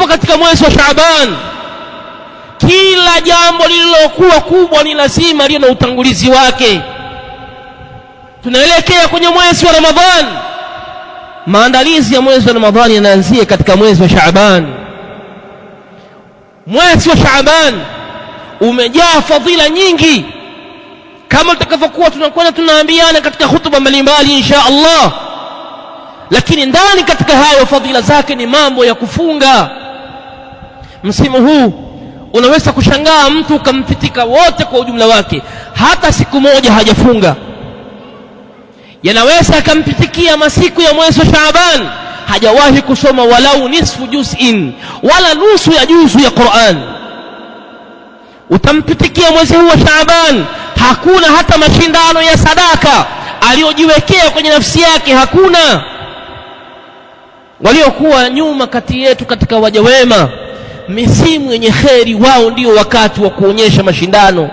katika mwezi wa Shaaban, kila jambo lililokuwa kubwa ni lazima liwe na utangulizi wake. Tunaelekea kwenye mwezi wa Ramadhan. Maandalizi ya mwezi wa Ramadhani yanaanzia katika mwezi wa Shaaban. Mwezi wa Shaaban umejaa fadhila nyingi, kama tutakavyokuwa tunakwenda tunaambiana katika hutuba mbalimbali insha Allah. Lakini ndani katika hayo fadhila zake ni mambo ya kufunga. Msimu huu unaweza kushangaa mtu ukampitika wote kwa ujumla wake, hata siku moja hajafunga. Yanaweza akampitikia masiku ya mwezi wa Shaaban hajawahi kusoma walau nisfu juz'in, wala nusu ya juzu ya Qur'an. Utampitikia mwezi huu wa Shaaban hakuna hata mashindano ya sadaka aliyojiwekea kwenye nafsi yake, hakuna. Waliokuwa nyuma kati yetu katika waja wema, misimu yenye kheri, wao ndio wakati wa kuonyesha mashindano.